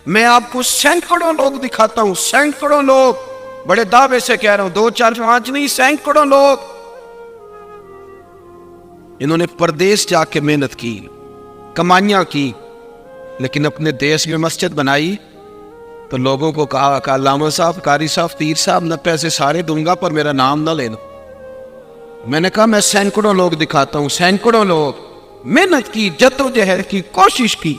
میں آپ کو سینکڑوں لوگ دکھاتا ہوں، سینکڑوں لوگ، بڑے دعوے سے کہہ رہا ہوں، 2 4 5 نہیں، سینکڑوں لوگ انہوں نے پردیس جا کے محنت کی، کمائیاں کی، لیکن اپنے دیش میں مسجد بنائی تو لوگوں کو کہا کہ علامہ صاحب، قاری صاحب، پیر صاحب، نہ پیسے سارے دوں گا پر میرا نام نہ لینا۔ میں نے کہا میں سینکڑوں لوگ دکھاتا ہوں، سینکڑوں لوگ محنت کی، جدوجہد کی، کوشش کی۔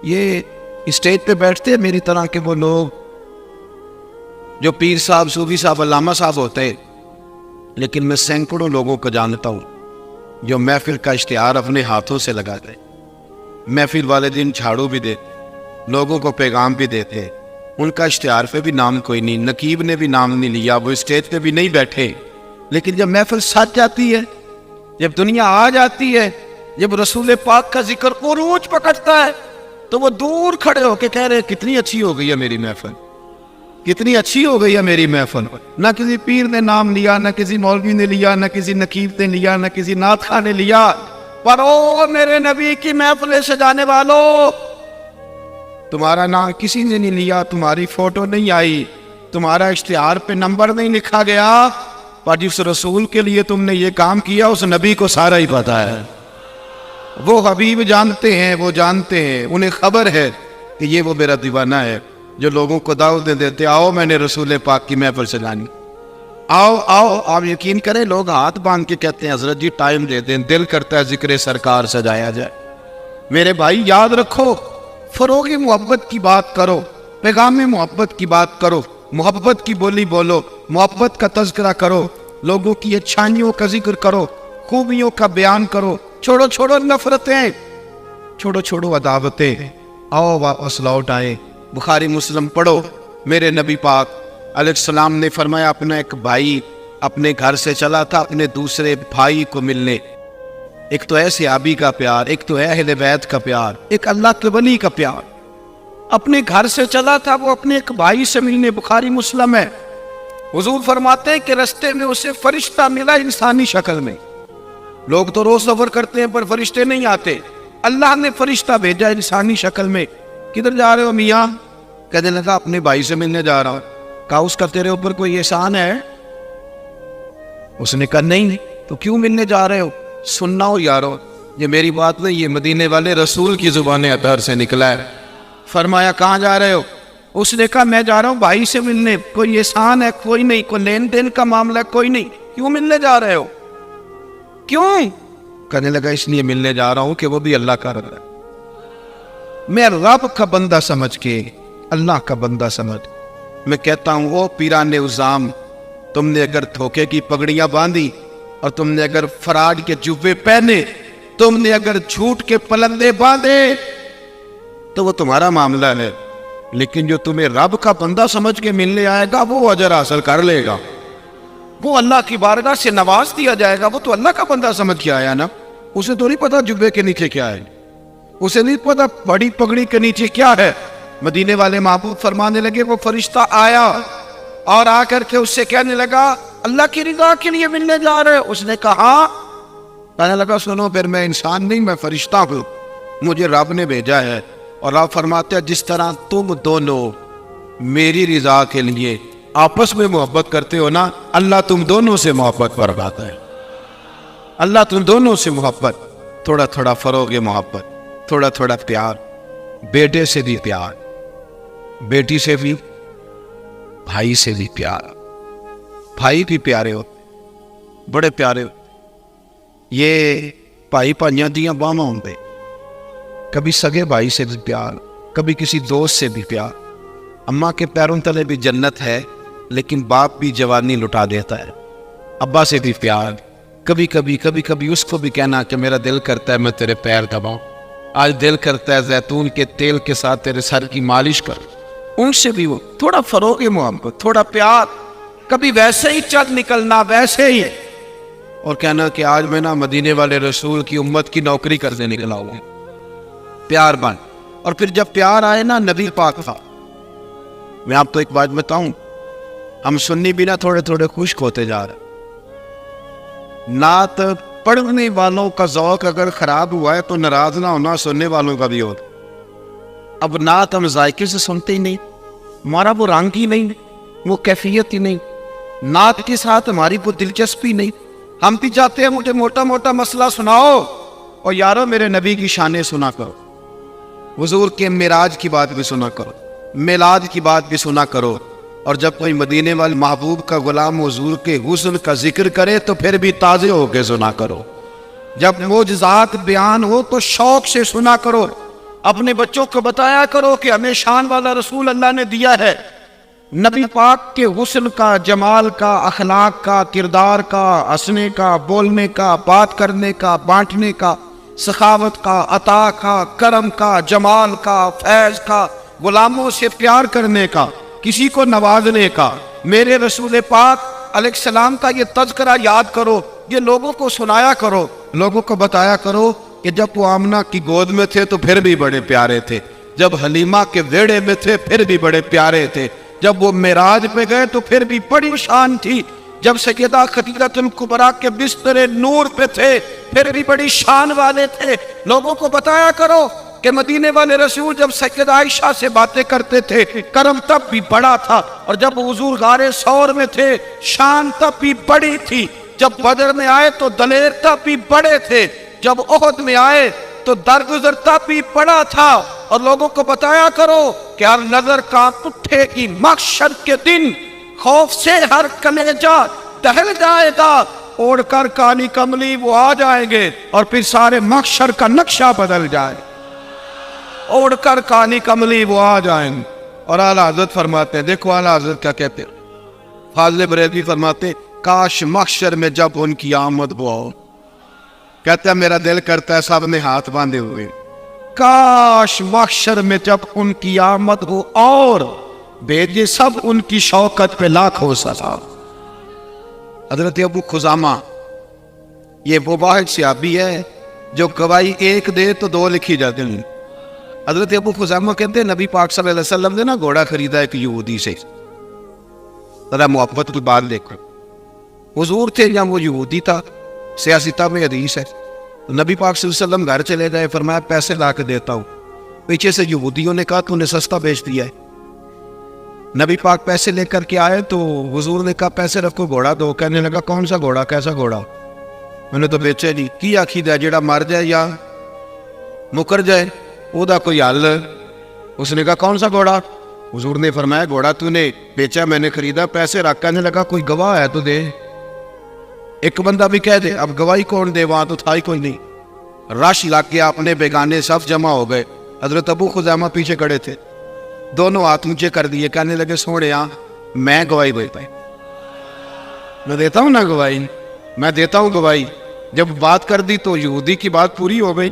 یہ اسٹیج پہ بیٹھتے میری طرح کے وہ لوگ جو پیر صاحب، صوفی صاحب، علامہ صاحب ہوتے ہیں، لیکن میں سینکڑوں لوگوں کو جانتا ہوں جو محفل کا اشتہار اپنے ہاتھوں سے لگا دے، محفل والے دن جھاڑو بھی دے، لوگوں کو پیغام بھی دیتے، ان کا اشتہار پہ بھی نام کوئی نہیں، نقیب نے بھی نام نہیں لیا، وہ اسٹیج پہ بھی نہیں بیٹھے، لیکن جب محفل سج جاتی ہے، جب دنیا آ جاتی ہے، جب رسول پاک کا ذکر عروج پکڑتا ہے تو وہ دور کھڑے ہو کے کہہ رہے ہیں کتنی اچھی ہو گئی ہے میری محفل، کتنی اچھی ہو گئی ہے میری محفل۔ نہ کسی پیر نے نام لیا، نہ کسی مولوی نے لیا، نہ کسی نقیب نے لیا، نہ کسی نعت خواہ نے لیا، پر او میرے نبی کی محفلیں سجانے والوں، تمہارا نام کسی نے نہیں لیا، تمہاری فوٹو نہیں آئی، تمہارا اشتہار پہ نمبر نہیں لکھا گیا، پر جس رسول کے لیے تم نے یہ کام کیا اس نبی کو سارا ہی پتا ہے۔ وہ حبیب جانتے ہیں، وہ جانتے ہیں، انہیں خبر ہے کہ یہ وہ میرا دیوانہ ہے جو لوگوں کو دعوت دیتے، آؤ میں نے رسول پاک کی محفل سجانی، آؤ آؤ۔ آپ یقین کریں لوگ ہاتھ باندھ کے کہتے ہیں حضرت جی ٹائم دے دیں، دل کرتا ہے ذکر سرکار سجایا جائے۔ میرے بھائی یاد رکھو، فروغ محبت کی بات کرو، پیغام محبت کی بات کرو، محبت کی بولی بولو، محبت کا تذکرہ کرو، لوگوں کی اچھائیوں کا ذکر کرو، خوبیوں کا بیان کرو، چھوڑو چھوڑو نفرتیں، چھوڑو چھوڑو عداوتیں، آؤ واپس لوٹ آئے۔ بخاری مسلم پڑھو، میرے نبی پاک علیہ السلام نے فرمایا اپنا ایک بھائی اپنے گھر سے چلا تھا اپنے دوسرے بھائی کو ملنے، ایک تو ہے صحابی کا پیار، ایک تو ہے اہل بیت کا پیار، ایک اللہ کے ولی کا پیار۔ اپنے گھر سے چلا تھا وہ اپنے ایک بھائی سے ملنے، بخاری مسلم ہے۔ حضور فرماتے ہیں کہ رستے میں اسے فرشتہ ملا انسانی شکل میں۔ لوگ تو روز سفر کرتے ہیں پر فرشتے نہیں آتے، اللہ نے فرشتہ بھیجا انسانی شکل میں۔ کدھر جا رہے ہو میاں؟ کہنے لگا اپنے بھائی سے ملنے جا رہا ہوں۔ کہا اس کا تیرے اوپر کوئی احسان ہے؟ اس نے کہا نہیں۔ تو کیوں ملنے جا رہے ہو؟ سننا ہو یارو، یہ میری بات نہیں، یہ مدینے والے رسول کی زبان اطہر سے نکلا ہے۔ فرمایا کہاں جا رہے ہو؟ اس نے کہا میں جا رہا ہوں بھائی سے ملنے، کوئی احسان ہے؟ کوئی نہیں، کوئی لین دین کا معاملہ ہے؟ کوئی نہیں۔ کیوں ملنے جا رہے ہو؟ کیوں؟ کہنے لگا اس لیے ملنے جا رہا ہوں کہ وہ بھی اللہ کا رب ہے، میں رب کا بندہ سمجھ کے، اللہ کا بندہ سمجھ میں کہتا ہوں او پیران عظام، تم نے اگر دھوکے کی پگڑیاں باندھی اور تم نے اگر فراڈ کے جوے پہنے، تم نے اگر جھوٹ کے پلندے باندھے تو وہ تمہارا معاملہ ہے، لیکن جو تمہیں رب کا بندہ سمجھ کے ملنے آئے گا وہ اجر حاصل کر لے گا، وہ اللہ کی بارگاہ سے نواز دیا جائے گا۔ وہ تو اللہ کا بندہ سمجھ کے آیا نا، اسے تو نہیں پتا جبے کے نیچے کیا ہے، اسے نہیں پتا بڑی پگڑی کے نیچے کیا ہے۔ مدینے والے محبوب فرمانے لگے وہ فرشتہ آیا اور آ کر کے اس سے کہنے لگا اللہ کی رضا کے لیے ملنے جا رہے ہو؟ اس نے کہا، کہنے لگا سنو پھر میں انسان نہیں، میں فرشتہ ہوں، مجھے رب نے بھیجا ہے۔ اور آپ فرماتے ہیں جس طرح تم دونوں میری رضا کے لیے آپس میں محبت کرتے ہو نا، اللہ تم دونوں سے محبت فرماتا ہے، اللہ تم دونوں سے محبت، تھوڑا تھوڑا فروغ محبت، تھوڑا تھوڑا پیار، بیٹے سے بھی پیار، بیٹی سے بھی، بھائی سے بھی پیار، بھائی بھی پیارے ہوتے، بڑے پیارے ہوتے، یہ بھائی پانیاں دیاں باما ہوندے، کبھی سگے بھائی سے بھی پیار، کبھی کسی دوست سے بھی پیار۔ اماں کے پیروں تلے بھی جنت ہے، لیکن باپ بھی جوانی لٹا دیتا ہے۔ ابا سے بھی پیار، کبھی کبھی اس کو بھی کہنا کہ میرا دل کرتا ہے میں تیرے پیر دباؤں، آج دل کرتا ہے زیتون کے تیل کے ساتھ تیرے سر کی مالش کر، ان سے بھی وہ تھوڑا فروغ محبت، تھوڑا پیار، کبھی ویسے ہی چل نکلنا، ویسے ہی، اور کہنا کہ آج میں نا مدینے والے رسول کی امت کی نوکری کرنے نکلا ہوں، پیار بن۔ اور پھر جب پیار آئے نا نبی پاک تھا، میں آپ کو ایک بات بتاؤں، ہم سنی بھی نا تھوڑے تھوڑے خشک ہوتے جا رہے، نعت پڑھنے والوں کا ذوق اگر خراب ہوا ہے تو ناراض نہ ہونا سننے والوں کا بھی ہوتا۔ اب نعت ہم ذائقے سے سنتے ہی نہیں، ہمارا وہ رنگ ہی نہیں، وہ کیفیت ہی نہیں، نعت کے ساتھ ہماری وہ دلچسپی نہیں. ہم بھی چاہتے ہیں مجھے موٹا موٹا مسئلہ سناؤ، اور یارو میرے نبی کی شانیں سنا کرو، حضور کے معراج کی بات بھی سنا کرو، میلاد کی بات بھی سنا کرو. اور جب کوئی مدینے والے محبوب کا غلام حضور کے حسن کا ذکر کرے تو پھر بھی تازے ہو کے سنا کرو. جب معجزات بیان ہو تو شوق سے سنا کرو. اپنے بچوں کو بتایا کرو کہ ہمیں شان والا رسول اللہ نے دیا ہے. نبی پاک کے حسن کا، جمال کا، اخلاق کا، کردار کا، ہنسنے کا، بولنے کا، بات کرنے کا، بانٹنے کا، سخاوت کا، عطا کا، کرم کا، جمال کا، فیض کا، غلاموں سے پیار کرنے کا، کسی کو نوازنے کا. میرے رسول پاک علیہ السلام کا یہ تذکرہ یاد کرو، یہ لوگوں کو سنایا کرو، لوگوں کو بتایا کرو کہ جب وہ آمنہ کی گود میں تھے تو پھر بھی بڑے پیارے تھے، جب حلیمہ کے ویڑے میں تھے پھر بھی بڑے پیارے تھے، جب وہ معراج پہ گئے تو پھر بھی بڑی شان تھی، جب سیدہ خدیجہ الکبریٰ کے بستر نور پہ تھے پھر بھی بڑی شان والے تھے. لوگوں کو بتایا کرو کہ مدینے والے رسول جب سیدہ عائشہ سے باتیں کرتے تھے کرم تب بھی بڑا تھا، اور جب حضور غار ثور میں تھے شان تب بھی بڑی تھی، جب بدر میں آئے تو دلیر تب بھی بڑے تھے، جب احد میں آئے تو درگزر تب بھی بڑا تھا. اور لوگوں کو بتایا کرو کہ ہر نظر کانپ اٹھے گی محشر کے دن، خوف سے ہر کلیجہ دہل جائے گا، اوڑھ کر کالی کملی وہ آ جائیں گے اور پھر سارے محشر کا نقشہ بدل جائے. اوڑھ کر کالی کملی وہ آ جائیں گے. اور اعلیٰ حضرت فرماتے ہیں، دیکھو اعلیٰ حضرت کیا کہتے ہیں، فاضل بریلوی فرماتے ہیں کاش محشر میں جب ان کی آمد ہو، کہتے ہیں میرا دل کرتا ہے سب نے ہاتھ باندھے ہوئے، کاش محشر میں جب ان کی آمد ہو اور بھیجے سب ان کی شوکت پہ لاکھوں سلام. حضرت ابو خزامہ یہ وہ واحد صحابی ہے جو گواہی ایک دے تو دو لکھی جاتے ہیں. حضرت ابو خزامہ کہتے ہیں نبی پاک صلی اللہ علیہ وسلم نے نا گھوڑا خریدا ایک یہودی سے. ذرا محبت کی بات دیکھو، حضور تھے یا وہ یہودی تھا، سیاستہ میں حدیث ہے. نبی پاک صلی اللہ علیہ وسلم گھر چلے گئے، فرمایا پیسے لا کے دیتا ہوں. پیچھے سے یہودیوں نے کہا تو نے سستا بیچ دیا ہے. نبی پاک پیسے لے کر کے آئے تو حضور نے کہا پیسے رکھو گھوڑا دو. کہنے لگا کون سا گھوڑا، کیسا گھوڑا؟ میں نے تو بیچے نہیں. کی آخی دے جیڑا مر جائے یا مکر جائے او دا کوئی حل. اس نے کہا کون سا گھوڑا؟ حضور نے فرمایا گھوڑا تو نے بیچا، میں نے خریدا، پیسے رکھ. کہنے لگا کوئی گواہ ہے تو دے. ایک بندہ بھی کہہ دے، اب گواہی کون دے، وہاں تو تھا ہی کوئی نہیں. رش لگ گیا، اپنے بیگانے سب جمع ہو گئے. حضرت ابو خزامہ پیچھے کھڑے تھے، دونوں ہاتھ اونچے کر دیے، کہنے لگے سوڑے میں گواہی دیتا ہوں، میں دیتا ہوں نا گواہی، میں دیتا ہوں گواہی. جب بات کر دی تو یہودی کی بات پوری ہو گئی.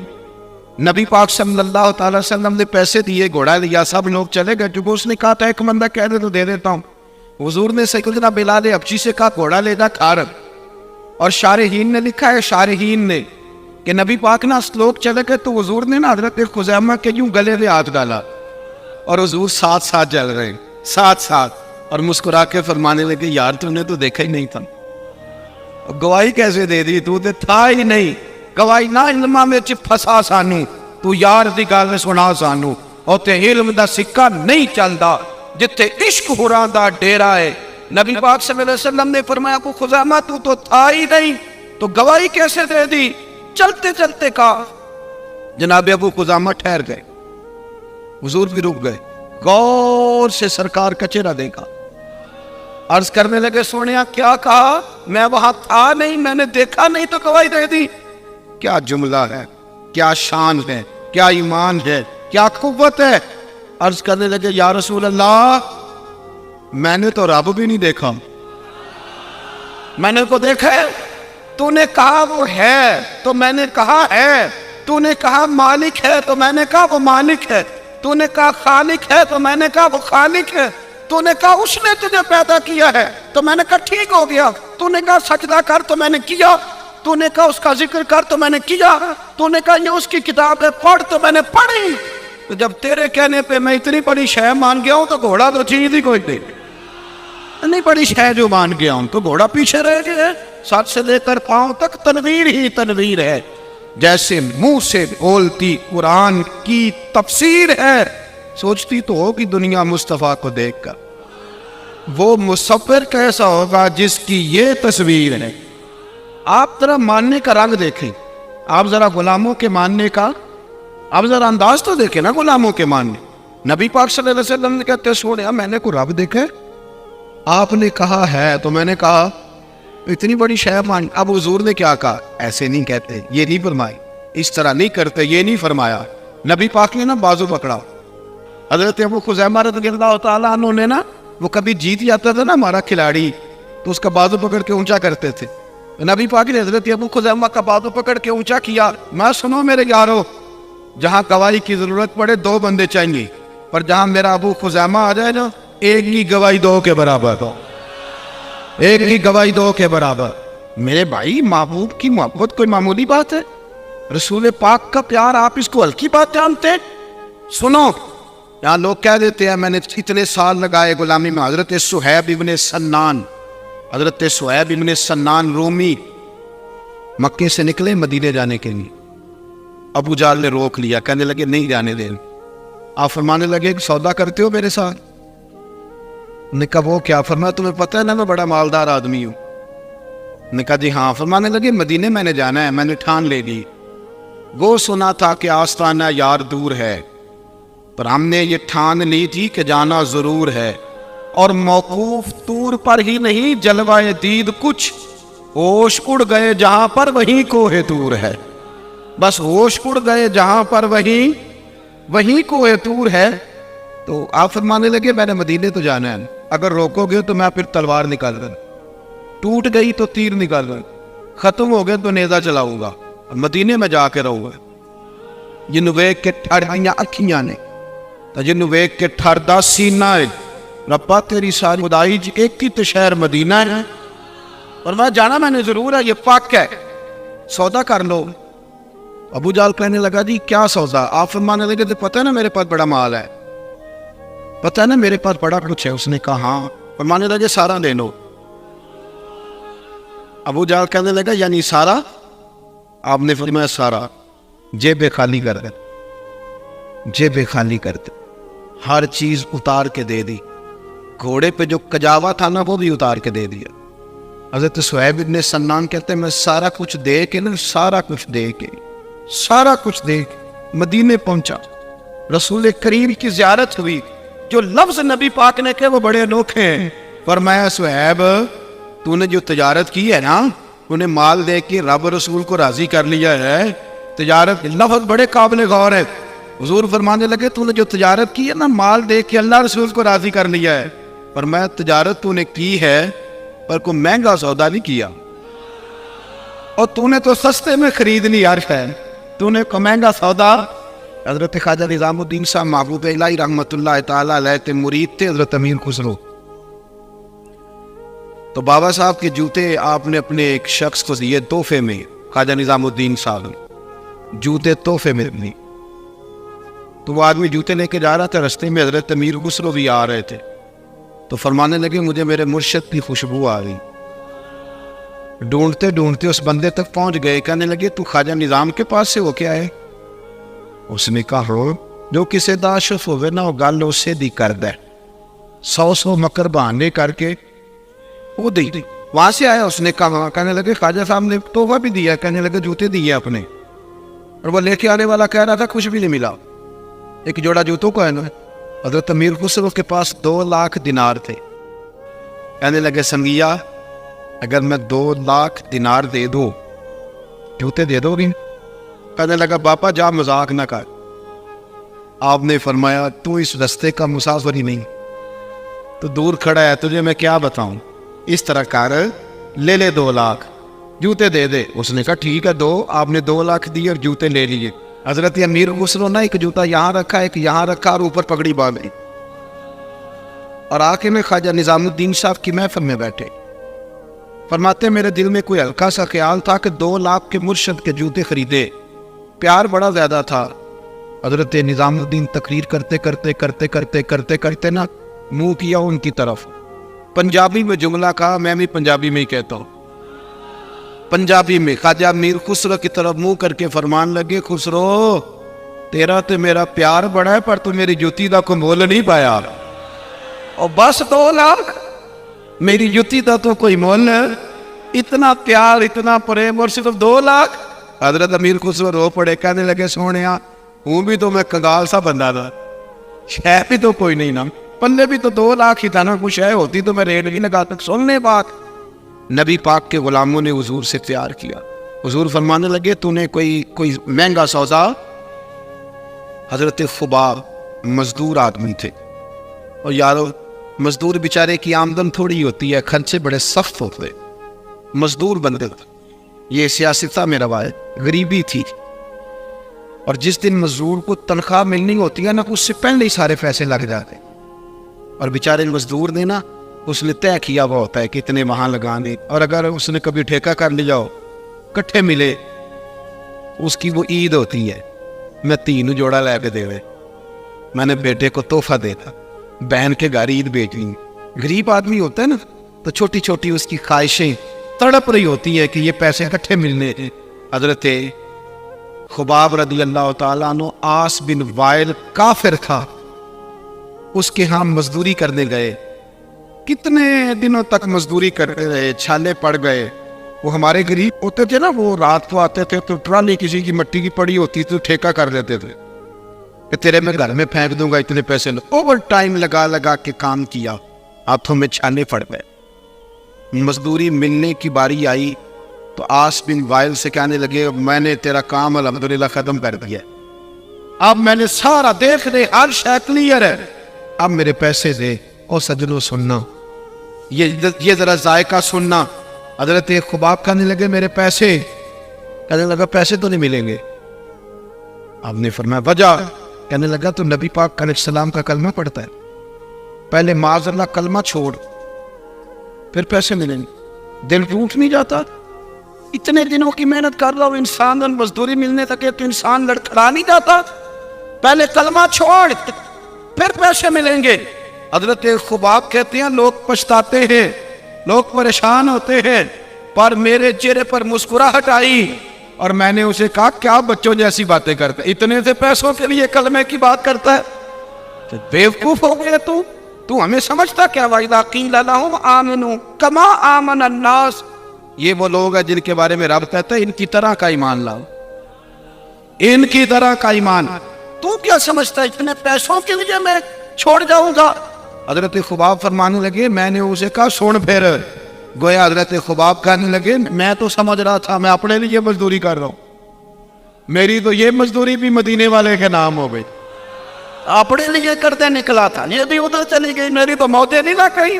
نبی پاک صلی اللہ تعالی وسلم نے پیسے دیے، گھوڑا لیا، سب لوگ چلے گئے. جو اس نے کہا تھا ایک بندہ کہہ دے تو دے دیتا ہوں. حضور نے سیدنا بلال حبشی سے کہا گھوڑا لے جا کھار. اور شارحین نے لکھا ہے، شارحین نے کہ نبی پاک نا لوگ چلے گئے تو حضور نے نا حضرت خزیمہ کے یوں گلے میں ہاتھ ڈالا اور حضور ساتھ ساتھ چل رہے ہیں، ساتھ ساتھ، اور مسکرا کے فرمانے لگے یار تو نے تو دیکھا ہی نہیں تھا، گواہی کیسے دے دی، تو تھا ہی نہیں. گواہی نہ علماں میں پھسا سانو، تو یار دی گل سنا سانو. اور تے علم دا سکہ نہیں چلدا جتے عشق ہوراں دا ڈیرا ہے. نبی پاک صلی اللہ علیہ وسلم نے فرمایا ابو خزامہ تو تھا ہی نہیں، تو گواہی کیسے دے دی؟ چلتے چلتے کہا. جناب ابو خزامہ ٹھہر گئے، حضور بھی رک گئے، غور سے سرکار کا چہرہ دیکھا، عرض کرنے لگے سونیا کیا کہا؟ میں وہاں تھا نہیں، میں نے دیکھا نہیں تو گواہی دے دی. کیا جملہ ہے، کیا شان ہے، کیا ایمان ہے، کیا قوت ہے. عرض کرنے لگے یا رسول اللہ میں نے تو رب بھی نہیں دیکھا، میں نے کو دیکھا ہے، تو نے کہا وہ ہے تو میں نے کہا ہے، تو نے کہا مالک ہے تو میں نے کہا وہ مالک ہے، تو نے کہا خالق ہے تو میں نے کہا وہ خالق ہے، تو نے کہا اس نے تجھے پیدا کیا ہے تو میں نے کہا ٹھیک ہو گیا، تو نے کہا سجدہ کر تو میں نے کیا، تو نے کہا اس کا ذکر کر تو میں نے کیا، تو نے کہا یہ اس کی کتاب ہے پڑھ تو میں نے پڑھی. تو جب تیرے کہنے پہ میں اتنی بڑی شے مان گیا ہوں تو گھوڑا تو چیز ہی کوئی نہیں بڑی شے جو مان گیا ہوں تو گھوڑا پیچھے رہ گیا. سر سے لے کر پاؤں تک تنویر ہی تنویر ہے، جیسے منہ سے بولتی قرآن کی تفسیر ہے سوچتی تو ہوگی دنیا مصطفیٰ کو دیکھ کر وہ مصور کیسا ہوگا جس کی یہ تصویر ہے. آپ ذرا ماننے کا رنگ دیکھیں, آپ ذرا غلاموں کے ماننے کا آپ ذرا انداز تو دیکھیں نا غلاموں کے ماننے. نبی پاک صلی اللہ علیہ وسلم نے کہتے سونے میں نے کوئی رب دیکھا ہے؟ آپ نے کہا ہے تو میں نے کہا اتنی بڑی شے مان. اب حضور نے کیا کہا؟ ایسے نہیں کہتے, یہ نہیں فرمائی, اس طرح نہیں کرتے, یہ نہیں فرمایا. نبی پاک نے نا بازو پکڑا. حضرت ابو خزیمہ رضی اللہ تعالیٰ عنہ نے نا, وہ کبھی جیت جاتا تھا نا ہمارا کھلاڑی, تو اس کا بازو پکڑ کے اونچا کرتے تھے. نبی پاک نے حضرت ابو خزیمہ کا بازو پکڑ کے اونچا کیا. میں سنو میرے یارو, جہاں گواہی کی ضرورت پڑے 2 بندے چاہیے, پر جہاں میرا ابو خزیمہ آ جائے نا, ایک کی گواہی 2 کے برابر ہو, ایک کی گواہی 2 کے برابر. میرے بھائی, محبوب کی محبت کوئی معمولی بات ہے؟ رسول پاک کا پیار آپ اس کو ہلکی بات جانتے ہیں؟ سنو, یہاں لوگ کہہ دیتے ہیں میں نے اتنے سال لگائے غلامی میں. حضرت صہیب ابن سنان, حضرت صہیب ابن سنان رومی مکے سے نکلے مدینے جانے کے لیے. ابو جہل نے روک لیا, کہنے لگے نہیں جانے دیں. آپ فرمانے لگے سودا کرتے ہو میرے ساتھ؟ نے کہا وہ کیا؟ فرمایا تمہیں پتہ ہے نا میں بڑا مالدار آدمی ہوں. نے کہا جی ہاں. فرمانے لگے مدینے میں نے جانا ہے, میں نے ٹھان لے لی. وہ سنا تھا کہ آستانہ یار دور ہے, پر ہم نے یہ ٹھان لی تھی کہ جانا ضرور ہے. اور موقوف طور پر ہی نہیں, جلوہ دید کچھ ہوش اڑ گئے جہاں پر وہیں کوہ طور ہے. بس ہوش اڑ گئے جہاں پر وہیں کوہ طور ہے. تو آپ فرمانے لگے میں نے مدینے تو جانا ہے, اگر روکو گے تو میں پھر تلوار نکال کر, ٹوٹ گئی تو تیر نکال کر, ختم ہو گئے تو نیزہ چلاؤں گا, مدینے میں جا کے رہوں گا. جنوں ویکھ کے ٹھڑیاں اکھیاں نے, جنوں ویکھ کے ٹھردا سینہ ہے, ربا تیری ساری خدائی جی ایک ہی تو شہر مدینہ ہے, اور میں جانا میں نے ضرور ہے, یہ پاک ہے, سودا کر لو. ابو جہل کہنے لگا جی کیا سودا؟ آپ فرمانے لگے تو پتہ ہے نا میرے پاس بڑا مال ہے, پتہ ہے نا میرے پاس بڑا کچھ ہے. اس نے کہا ہاں. فرمانے لگے سارا لے لو. ابو جہل کہنے لگا یعنی سارا؟ آپ نے فرمایا سارا. جیبیں خالی کر دے, جیبیں خالی کر دے, ہر چیز اتار کے دے دی. گھوڑے پہ جو کجاوا تھا نا وہ بھی اتار کے دے دیا. حضرت صہیب ابن سنان کہتے ہیں میں سارا کچھ دے کے نا, سارا کچھ دے کے, سارا کچھ دے کے مدینے پہنچا. رسول کریم کی زیارت ہوئی. جو لفظ نبی پاک نے کہے وہ بڑے انوکھے ہیں. فرمایا صہیب تو نے جو تجارت کی ہے نا, انہیں مال دے کے رب رسول کو راضی کر لیا ہے. تجارت لفظ بڑے قابل غور ہے. حضور فرمانے لگے تو نے جو تجارت کی ہے نا, مال دے کے اللہ رسول کو راضی کر لیا ہے. پر میں تجارت تو نے کی ہے پر کوئی مہنگا سودا نہیں کیا, اور تو نے تو سستے میں خرید لی عرش ہے, تو نے کوئی مہنگا سودا. حضرت خواجہ نظام الدین صاحب محبوب الہی رحمت اللہ تعالیٰ علیہ مرید تھے حضرت امیر خسرو. تو بابا صاحب کے جوتے آپ نے اپنے ایک شخص کو دیے تحفے میں. خواجہ نظام الدین صاحب جوتے تحفے میں دی. تو وہ آدمی جوتے لے کے جا رہا تھا, رستے میں حضرت امیر خسرو بھی آ رہے تھے. تو فرمانے لگے مجھے میرے مرشد کی خوشبو آ گئی. ڈھونڈتے ڈھونڈتے اس بندے تک پہنچ گئے. کہنے لگے تو خواجہ نظام کے پاس سے وہ کیا ہے؟ اس نے کہا ہو جو کسی دا شف ہوئے نا وہ گل اسے دی کر دے, 100 مکر بہانے کر کے وہ دی. وہاں سے آیا. اس نے کہا, کہنے لگے خواجہ صاحب نے تحفہ بھی دیا. کہنے لگے جوتے دیے اپنے, اور وہ لے کے آنے والا کہہ رہا تھا کچھ بھی نہیں ملا, ایک جوڑا جوتوں کو ہے نا. حضرت امیر خسرو کے پاس 2 لاکھ دینار تھے. کہنے لگے سنگیا اگر میں 2 لاکھ دینار دے دوں جوتے دے دو گے؟ کہنے لگا باپا جا مذاق نہ کر. آپ نے فرمایا تو اس رستے کا مسافر ہی نہیں, تو دور کھڑا ہے, تجھے میں کیا بتاؤں, اس طرح کر لے لے 2 لاکھ جوتے دے دے. اس نے کہا ٹھیک ہے دو. آپ نے 2 لاکھ دیے اور جوتے لے لیے. حضرت امیر خسرو نے ایک جوتا یہاں رکھا, ایک یہاں رکھا, اور اوپر پگڑی باندھی, اور آخر میں خواجہ نظام الدین صاحب کی محفل میں بیٹھے. فرماتے میرے دل میں کوئی ہلکا سا خیال تھا کہ 2 لاکھ کے مرشد کے جوتے خریدے. پیار بڑا زیادہ تھا. حضرت نظام الدین تقریر کرتے کرتے کرتے کرتے کرتے کرتے نا منہ کیا ان کی طرف. پنجابی میں جملہ کہا, میں بھی پنجابی میں ہی کہتا ہوں. پنجابی میں خواجہ میر خسرو کی طرف منہ کر کے فرمان لگے خسرو تیرا تو میرا پیار بڑا ہے پر تو میری جوتی دا کوئی مول نہیں پایا، اور بس 2 لاکھ میری جوتی دا تو کوئی مول ہے، اتنا پیار اتنا پریم اور صرف 2 لاکھ۔ حضرت امیر خسرو رو پڑے، کہنے لگے سونیا ہوں بھی تو میں کنگال سا بندہ تھا، شے بھی تو کوئی نہیں نا، پلے بھی تو 2 لاکھ ہی تھا نا، کچھ شے ہوتی تو میں ریٹ نہیں لگاتا۔ سننے بات، نبی پاک کے غلاموں نے حضور سے پیار کیا، حضور فرمانے لگے تو نے کوئی مہنگا سودا۔ حضرت خباب مزدور آدمی تھے، اور یارو مزدور بیچارے کی آمدن تھوڑی ہوتی ہے، خرچے بڑے سخت ہوتے، مزدور بندے تھے، یہ سیاستہ میں روایت، غریبی تھی، اور جس دن مزدور کو تنخواہ ملنی ہوتی ہے نا اس سے پہلے ہی سارے پیسے لگ جاتے، اور بیچارے مزدور نے نا اس نے طے کیا ہوا ہوتا ہے کہ اتنے وہاں لگانے، اور اگر اس نے کبھی ٹھیکہ کر لیا ہو کٹھے ملے، اس کی وہ عید ہوتی ہے، میں 3 جوڑا لے کے دے دے، میں نے بیٹے کو تحفہ دیتا، بہن کے گھر عید بھیجنی۔ غریب آدمی ہوتا ہے نا تو چھوٹی چھوٹی اس کی خواہشیں تڑپ رہی ہوتی ہیں کہ یہ پیسے اکٹھے ملنے ہیں۔ حضرت خباب رضی اللہ تعالیٰ عنہ آس بن وائل کافر تھا، اس کے ہاں مزدوری کرنے گئے، کتنے دنوں تک مزدوری کرتے رہے، چھالے پڑ گئے۔ وہ ہمارے غریب ہوتے تھے نا، وہ رات کو آتے تھے تو ٹرالی کسی کی مٹی کی پڑی ہوتی تو ٹھیکہ کر دیتے تھے کہ تیرے میں گھر میں پھینک دوں گا اتنے پیسے، اوور ٹائم لگا لگا کے کام کیا، ہاتھوں میں چھانے پڑ گئے۔ مزدوری ملنے کی باری آئی تو آس بن وائل سے کہنے لگے میں نے تیرا کام الحمدللہ ختم کر دیا، اب میں نے سارا دیکھ دے ہر شے کلیئر ہے، اب میرے پیسے دے۔ اور سجنوں سننا، یہ ذرا ذائقہ سننا، حضرت خباب کہنے لگے میرے پیسے، کہنے لگا پیسے تو نہیں ملیں گے۔ آپ نے فرمایا وجہ، کہنے لگا تو نبی پاک علیہ السلام کا کلمہ پڑھتا ہے، پہلے معاذ اللہ کلمہ چھوڑ پھر پیسے ملیں گے، دل ٹوٹ نہیں جاتا؟ اتنے دنوں کی محنت کر رہا ہوں انسان، مزدوری ملنے تک ایک انسان لڑکھڑا نہیں جاتا؟ پہلے کلمہ چھوڑ پھر پیسے ملیں گے۔ حضرت خباب کہتے ہیں لوگ پچھتاتے ہیں، لوگ پریشان ہوتے ہیں، پر میرے چہرے پر مسکراہٹ آئی، اور میں نے اسے کہا کیا بچوں جیسی باتیں کرتے، اتنے سے پیسوں کے لیے کلمے کی بات کرتا ہے؟ بیوقوف ہو گئے تو ہمیں سمجھتا کیا؟ وَإِذَا قِيلَ لَهُمْ آمِنُوا كَمَا آمَنَ النَّاسُ، یہ وہ لوگ ہیں جن کے بارے میں رب کہتا ہے ان کی طرح کا ایمان لاؤ، ان کی طرح کا ایمان۔ تو کیا سمجھتا ہے اتنے پیسوں کے لیے میں چھوڑ جاؤں گا؟ حضرت خباب فرمانے لگے میں نے اسے کہا سن پھر، گویا حضرت خباب کہنے لگے میں تو سمجھ رہا تھا میں اپنے لیے مزدوری کر رہا ہوں، میری تو یہ مزدوری بھی مدینے والے کے نام ہو گئی، اپنے لیے کرتے نکلا تھا، یہ بھی ادھر چلی گئی، میری تو موتیں نہیں لگ گئی۔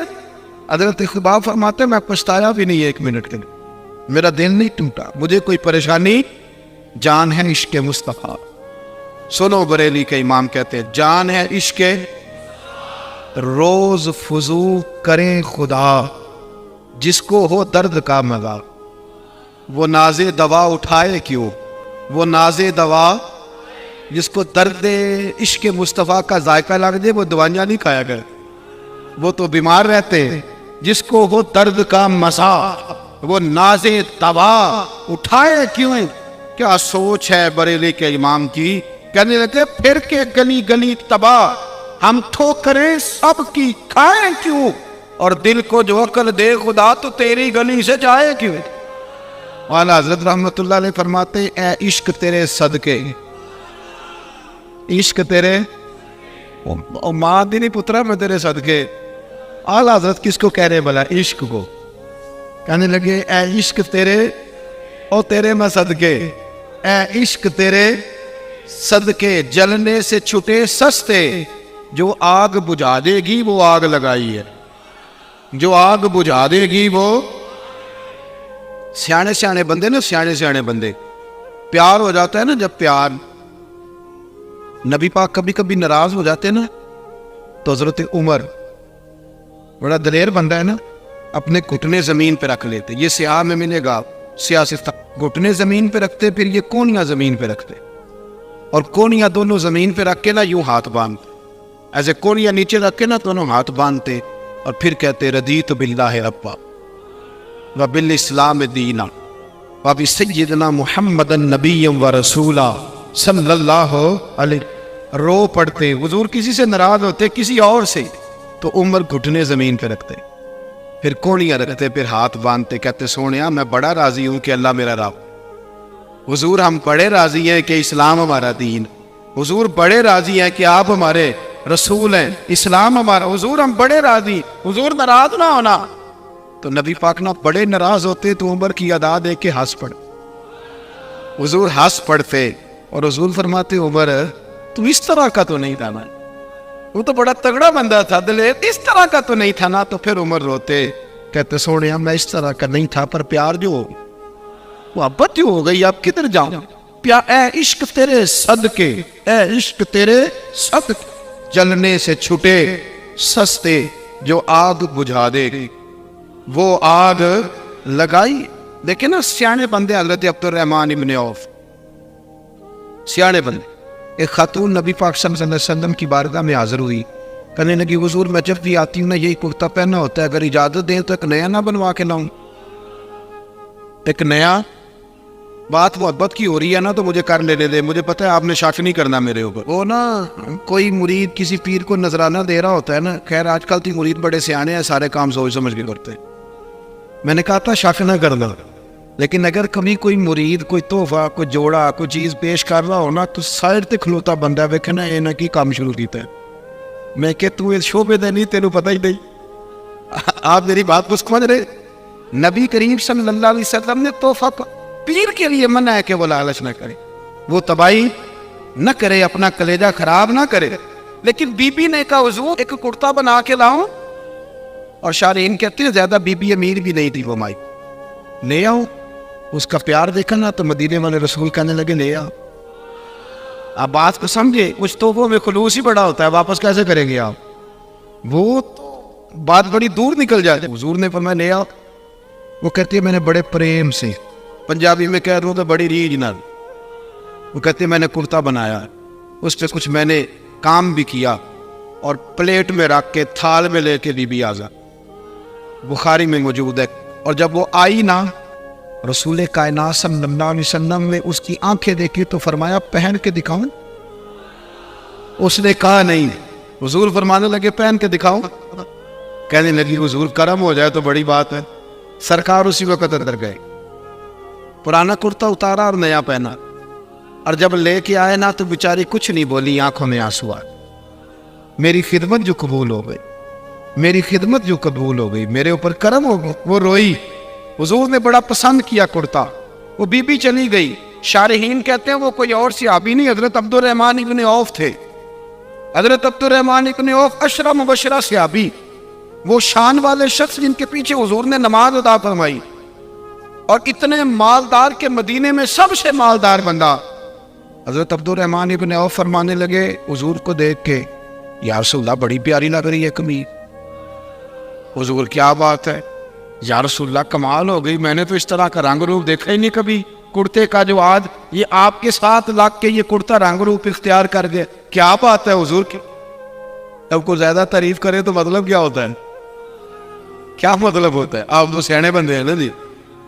حضرت خباب فرماتے میں پچھتایا بھی نہیں 1 منٹ کے لیے، میرا دل نہیں ٹوٹا، مجھے کوئی پریشانی، جان ہے عشق مصطفیٰ۔ سنو بریلی کے امام کہتے ہیں جان ہے عشق، روز فضو کریں خدا، جس کو ہو درد کا مزہ، وہ ناز دوا اٹھائے کیوں، وہ ناز دوا جس کو درد عشق مصطفیٰ کا ذائقہ لگ جائے وہ دوائیاں نہیں کھایا کرے، وہ تو بیمار رہتے ہیں، جس کو ہو درد کا مزہ وہ ناز دوا اٹھائے کیوں۔ کیا سوچ ہے بریلی کے امام کی، کہنے لگے پھر کے گلی گلی تباہ، ہم ٹھوکریں سب کی کھائیں کیوں، اور دل کو جو عقل دے خدا تو تیری گلی سے جائے کیوں۔ والا حضرت رحمت اللہ علیہ فرماتے اے عشق تیرے صدقے، عشق تیرے ماں دی نہیں پترا میں تیرے صدقے۔ اعلیٰ حضرت کس کو کہہ رہے بلا؟ عشق کو۔ کہنے لگے اے عشق تیرے او تیرے میں صدقے، اے عشق تیرے صدقے جلنے سے چھٹے سستے، جو آگ بجھا دے گی وہ آگ لگائی ہے، جو آگ بجھا دے گی وہ۔ سیانے سیانے بندے نا، سیانے سیانے بندے، پیار ہو جاتا ہے نا، جب پیار، نبی پاک کبھی کبھی ناراض ہو جاتے نا تو حضرت عمر بڑا دلیر بندہ ہے نا، اپنے گھٹنے زمین پہ رکھ لیتے، یہ سیاہ میں ملے گا سیاست، گھٹنے زمین پہ رکھتے، پھر یہ کونیاں زمین پہ رکھتے، اور کونیاں دونوں زمین پہ رکھ کے نا یوں ہاتھ باندھتے، ایسے کونیاں نیچے رکھ کے نا دونوں ہاتھ باندھتے، اور پھر کہتے رضیت باللہ ربا وبالاسلام دینا وبسیدنا محمد نبی و رسولا صلی اللہ علیہ رو پڑتے. حضور کسی سے ناراض ہوتے کسی اور سے تو عمر گھٹنے زمین پہ رکھتے, پھر کونیاں رکھتے, پھر ہاتھ باندھتے, کہتے سونیا میں بڑا راضی ہوں کہ اللہ میرا رب. حضور ہم بڑے راضی ہیں کہ اسلام ہمارا دین, حضور بڑے راضی ہیں کہ آپ ہمارے رسول ہیں, اسلام ہمارا, حضور ہم بڑے راضی, حضور ناراض نہ ہونا. تو نبی پاک نہ بڑے ناراض ہوتے تو عمر کی ادا دے کے ہنس پڑ. حضور ہنس پڑتے اور حضور فرماتے عمر تو اس طرح کا تو نہیں تھا نا, وہ تو بڑا تگڑا بندہ تھا, دلیر, اس طرح کا تو نہیں تھا نا. تو پھر عمر روتے, کہتے سونیا میں اس طرح کا نہیں تھا, پر پیار جو ہو محبت جو ہو گئی, اب کدھر جاؤں, اے عشق تیرے صدقے, اے عشق تیرے صدقے, جلنے سے چھٹے سستے جو آگ بجھا دے, وہ آگ لگائی. دیکھیں نا سیانے بندے حضرت عبد الرحمن ابن عوف, سیانے بندے. ایک خاتون نبی پاک صلی اللہ علیہ وسلم کی بارگاہ میں حاضر ہوئی, کہنے لگی حضور میں جب بھی آتی ہوں نا یہی کرتا پہننا ہوتا ہے, اگر اجازت دیں تو ایک نیا نہ بنوا کے لاؤں. ایک نیا, بات محبت کی ہو رہی ہے نا تو مجھے کر لینے دے, مجھے پتہ ہے آپ نے شک نہیں کرنا میرے اوپر. وہ نا کوئی مرید کسی پیر کو نذرانہ دے رہا ہوتا ہے نا, خیر آج کل تو مرید بڑے سیانے ہیں, سارے کام سوچ سمجھ کے کرتے. میں نے کہا تھا شک نہ کرنا, لیکن اگر کبھی کوئی مرید کوئی تحفہ کوئی جوڑا کوئی چیز پیش کر رہا ہو نا تو سائڈ تے کھلوتا بندہ ویکھنا یہ نہ کی کام شروع کیتا ہے. میں کہ تو اس شعبے دے نہیں, تینوں پتہ ہی نہیں. آپ میری بات کو سمجھ رہے؟ نبی کریم صلی اللہ علیہ وسلم نے تحفہ پیر کے لیے منع ہے کہ وہ لالچ نہ کرے, وہ تباہی نہ کرے, اپنا کلیجہ خراب نہ کرے. لیکن بی بی نے کہا حضور ایک کرتا بنا کے لاؤں, اور شارحین کہتے ہیں زیادہ بی بی امیر بھی نہیں تھی وہ مائی, لے آؤ. اس کا پیار دیکھا نا تو مدینے والے رسول کہنے لگے لے آؤ. آپ بات کو سمجھے, کچھ تحفوں میں خلوص ہی بڑا ہوتا ہے, واپس کیسے کریں گے آپ, وہ بات بڑی دور نکل جاتی. حضور نے فرمایا لے آؤ. وہ کہتی ہے میں نے بڑے پریم سے, پنجابی میں کہہ رہا ہوں تو بڑی ریج نال, وہ کہتے ہیں میں نے کرتا بنایا, اس پہ کچھ میں نے کام بھی کیا, اور پلیٹ میں رکھ کے تھال میں لے کے بی بی آزاد, بخاری میں موجود ہے. اور جب وہ آئی نا رسول کائنات صلی اللہ علیہ وسلم نے اس کی آنکھیں دیکھی تو فرمایا پہن کے دکھاؤں. اس نے کہا نہیں. حضور فرمانے لگے پہن کے دکھاؤں. کہنے لگی حضور کرم ہو جائے تو بڑی بات ہے. سرکار اسی وقت اندر گئے, پرانا کرتا اتارا اور نیا پہنا, اور جب لے کے آئے نا تو بیچاری کچھ نہیں بولی, آنکھوں میں آنسو آئے. میری خدمت جو قبول ہو گئی, میری خدمت جو قبول ہو گئی, میرے اوپر کرم ہو گیا. وہ روئی, حضور نے بڑا پسند کیا کرتا. وہ بی بی چلی گئی. شارحین کہتے ہیں وہ کوئی اور صحابی نہیں, حضرت عبد الرحمن ابن عوف تھے. حضرت عبد الرحمن ابن عوف اشرا مبشرہ صحابی, وہ شان والے شخص جن کے پیچھے حضور نے نماز ادا فرمائی, اور اتنے مالدار کے مدینے میں سب سے مالدار بندہ. حضرت عبد الرحمن ابن عوف فرمانے لگے حضور کو دیکھ کے یا رسول اللہ بڑی پیاری لگ رہی ہے قمیض. حضور کیا بات ہے یا رسول اللہ کمال ہو گئی, میں نے تو اس طرح کا رنگ روپ دیکھا ہی نہیں کبھی کرتے کا, جو آج یہ آپ کے ساتھ لگ کے یہ کرتا رنگ روپ اختیار کر گیا, کیا بات ہے حضور کی. اب کو زیادہ تعریف کرے تو مطلب کیا ہوتا ہے, کیا مطلب ہوتا ہے, آپ تو سیانے بندے ہیں نا جی,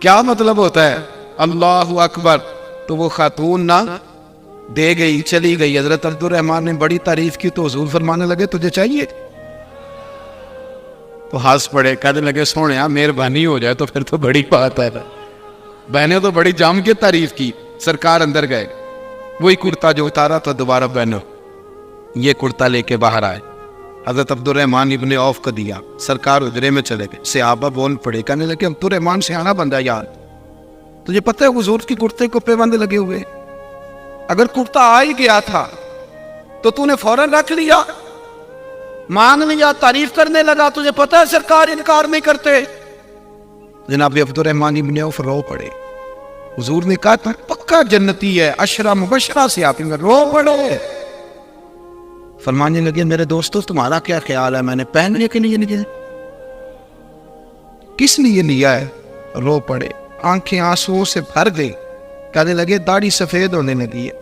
کیا مطلب ہوتا ہے اللہ اکبر. تو وہ خاتون نہ دے گئی, چلی گئی. حضرت عبد الرحمن نے بڑی تعریف کی تو حضور فرمانے لگے تجھے چاہیے, تو ہنس پڑے, کہنے لگے سونے مہربانی ہو جائے تو پھر تو بڑی بات ہے. بہنیں تو بڑی جام کے تعریف کی. سرکار اندر گئے, وہی کرتا جو اتارا تو دوبارہ بہنوں یہ کرتا لے کے باہر آئے. حضرت عبد الرحمن ابن عوف کو دیا, سرکار حجرے میں چلے گئے. صحابہ بول پڑے, کہنے لگے عبد الرحمن سیانا بندہ یار, تجھے پتہ ہے حضور کی کرتے کو پیبند لگے ہوئے, اگر کرتا آ ہی گیا تھا تو نے فوراً رکھ لیا, مان لیا, تعریف کرنے لگا. تجھے پتہ ہے سرکار انکار نہیں کرتے. جناب عبد الرحمن ابن عوف رو پڑے. حضور نے کہا پکا جنتی ہے, اشرا مبشرہ سے آپ میں رو پڑے. فرمانے لگے میرے دوستو تمہارا کیا خیال ہے, میں نے پہننے کے لیے لیا, کس لیے لیا ہے. رو پڑے, آنکھیں آنسو سے بھر گئی. کہنے لگے داڑھی سفید ہونے لگی ہے,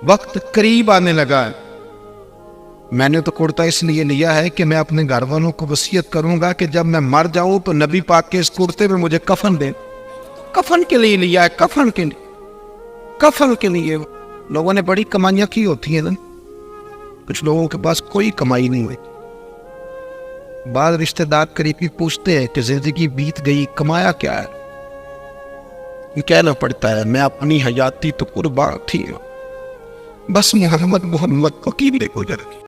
وقت قریب آنے لگا ہے, میں نے تو کرتا اس لیے لیا ہے کہ میں اپنے گھر والوں کو وصیت کروں گا کہ جب میں مر جاؤں تو نبی پاک کے اس کرتے میں مجھے کفن دے. کفن کے لیے لیا ہے, کفن کے لیے, کفن کے لیے. لوگوں نے بڑی کمائیاں کی ہوتی ہیں نا، کچھ لوگوں کے پاس کوئی کمائی نہیں ہوئی. بعض رشتہ دار قریبی پوچھتے ہیں کہ زندگی بیت گئی، کمایا کیا ہے؟ کہنا پڑتا ہے میں اپنی حیاتی تو قربان تھی، بس محمد کو قیمت گزر گئی.